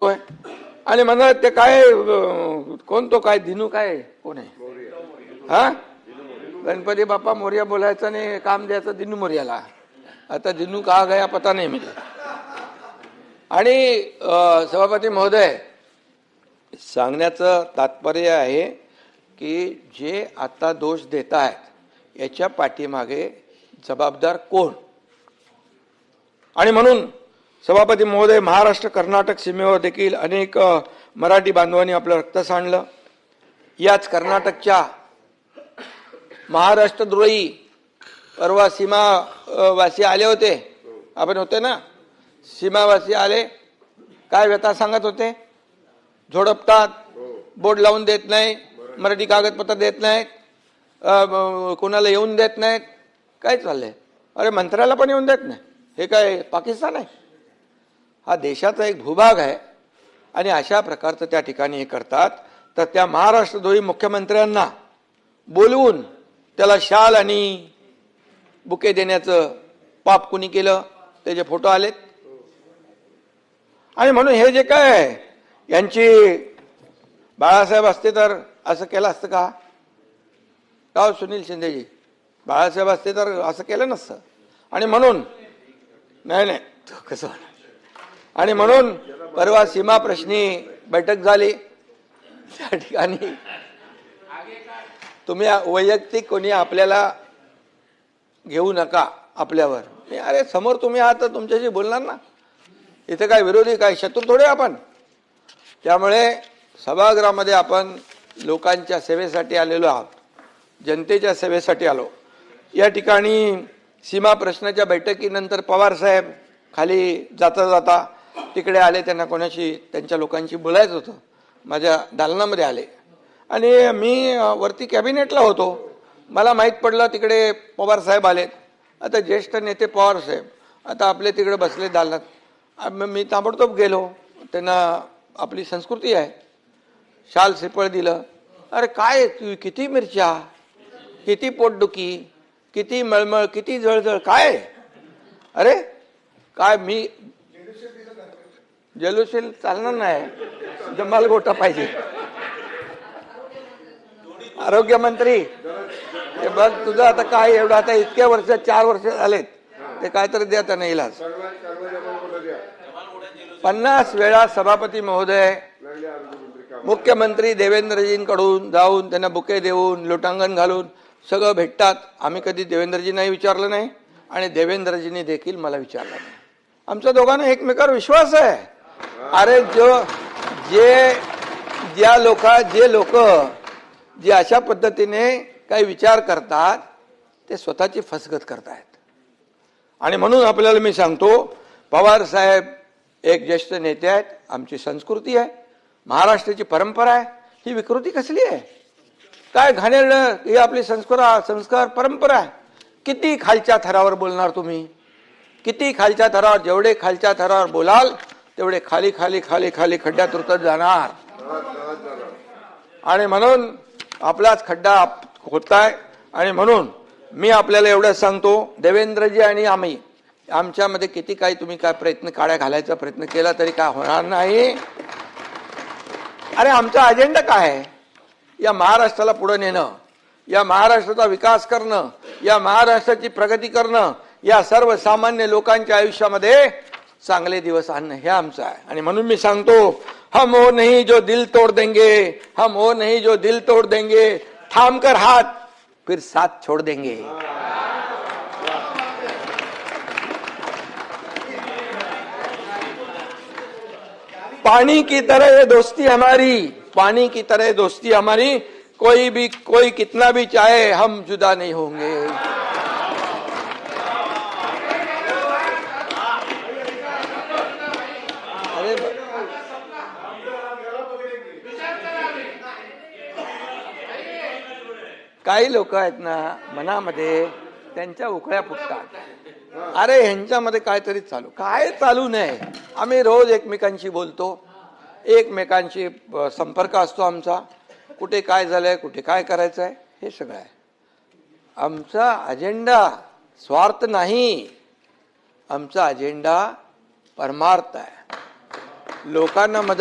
होय. आणि म्हणत ते काय कोण तो काय दिनू काय कोण आहे हा गणपती बाप्पा मोर्या बोलायचं आणि काम द्यायचं दिनू मोर्याला. आता दिनू कहा गया पता नाही म्हणजे. आणि सभापती महोदय, सांगण्याचं तात्पर्य आहे की जे आता दोष देत आहेत याच्या पाठीमागे जबाबदार कोण. आणि म्हणून सभापती महोदय, महाराष्ट्र कर्नाटक सीमेवर देखील अनेक मराठी बांधवांनी आपलं रक्त सांडलं. याच कर्नाटकच्या महाराष्ट्रद्रोही परवा सीमावासी आले होते, आपण होते ना, सीमावासी आले, काय व्यथा सांगत होते. झोडपतात, बोर्ड लावून देत नाही, मराठी कागदपत्र देत नाहीत, कोणाला येऊन देत नाहीत. काय चाललंय? अरे मंत्र्याला पण येऊन देत नाही. हे काय पाकिस्तान आहे? हा देशाचा एक भूभाग आहे. आणि अशा प्रकारचं त्या ठिकाणी हे करतात. तर त्या महाराष्ट्रद्रोही मुख्यमंत्र्यांना बोलवून त्याला शाल आणि बुके देण्याचं पाप कुणी केलं, त्याचे फोटो आलेत. आणि म्हणून हे जे काय यांची बाळासाहेब असते तर असं केलं असतं का? का सुनील शिंदेजी, बाळासाहेब असते तर असं केलं नसतं. आणि म्हणून नाही कसं. आणि म्हणून परवा सीमा प्रश्नी बैठक झाली. त्या ठिकाणी तुम्ही वैयक्तिक कोणी आपल्याला घेऊ नका आपल्यावर. अरे समोर तुम्ही आहात तर तुमच्याशी बोलणार ना. इथे काय विरोधी, काय शत्रू थोडे आपण. त्यामुळे सभागृहामध्ये आपण लोकांच्या सेवेसाठी आलेलो आहोत, जनतेच्या सेवेसाठी आलो. या ठिकाणी सीमा प्रश्नाच्या बैठकीनंतर पवार साहेब खाली जाता जाता तिकडे आले. त्यांना कोणाशी त्यांच्या लोकांशी बोलायचं होतं. माझ्या दालनामध्ये आले आणि मी वरती कॅबिनेटला होतो. मला माहीत पडलं तिकडे पवार साहेब आलेत. आता ज्येष्ठ नेते पवार साहेब आता आपले तिकडे बसले दालनात. मी ताबडतोब गेलो. त्यांना आपली संस्कृती आहे, शाल श्रीफळ दिलं. अरे काय किती मिरच्या, किती पोटदुखी, किती मळमळ, किती जळजळ, काय? अरे काय मी जलुशील चालणार नाही, जमाल गोटा पाहिजे. आरोग्य मंत्री हे बघ, तुझं आता काय एवढं, आता इतक्या वर्ष 4 वर्ष झालेत, ते काहीतरी द्या त्यांना इलाज. 50 वेळा सभापती महोदय मुख्यमंत्री देवेंद्रजींकडून जाऊन त्यांना बुके देऊन लोटांगण घालून सगळं भेटतात. आम्ही कधी देवेंद्रजींनाही विचारलं नाही आणि देवेंद्रजींनी देखील मला विचारलं नाही. आमच्या दोघांना एकमेकावर विश्वास आहे. अरे जे लोक जे अशा पद्धतीने काही विचार करतात ते स्वतःची फसगत करतायत. आणि म्हणून आपल्याला मी सांगतो, पवार साहेब एक ज्येष्ठ नेते आहेत. आमची संस्कृती आहे, महाराष्ट्राची परंपरा आहे. ही विकृती कसली आहे? काय घाणेरडं, ही आपली संस्कार परंपरा आहे. किती खालच्या थरावर बोलणार तुम्ही, किती खालच्या थरावर. जेवढे खालच्या थरावर बोलाल तेवढे खाली खाली खाली खाली खड्ड्यात उतरत जाणार. आणि म्हणून आपलाच खड्डा होताय. आणि म्हणून मी आपल्याला एवढं सांगतो, देवेंद्रजी आणि आम्ही आमच्यामध्ये किती काही तुम्ही काय प्रयत्न काड्या घालायचा प्रयत्न केला तरी काय होणार नाही. अरे आमचा अजेंडा काय आहे? या महाराष्ट्राला पुढे नेणं, या महाराष्ट्राचा विकास करणं, या महाराष्ट्राची प्रगती करणं, या सर्वसामान्य लोकांच्या आयुष्यामध्ये चांगले दिवस आणणं हे आमचं आहे. आणि म्हणून मी सांगतो, हम वो नहीं जो दिल तोड़ देंगे, हम वो नहीं जो दिल तोड़ देंगे, थाम कर हाथ फिर साथ छोड़ देंगे. पानी की तरह ये दोस्ती हमारी, पानी की तरह दोस्ती हमारी, कोई कितना भी चाहे हम जुदा नहीं होंगे. काही लोक आहेत ना, मनामध्ये त्यांच्या उकळ्या फुटतात. अरे ह्यांच्यामध्ये काहीतरी काय चालू नाही. आम्ही रोज एकमेकांशी बोलतो, एकमेकांशी संपर्क असतो आमचा. कुठे काय झालंय, कुठे काय करायचं आहे, हे सगळं आहे. आमचा अजेंडा स्वार्थ नाही, आमचा अजेंडा परमार्थ आहे. लोकांना मदत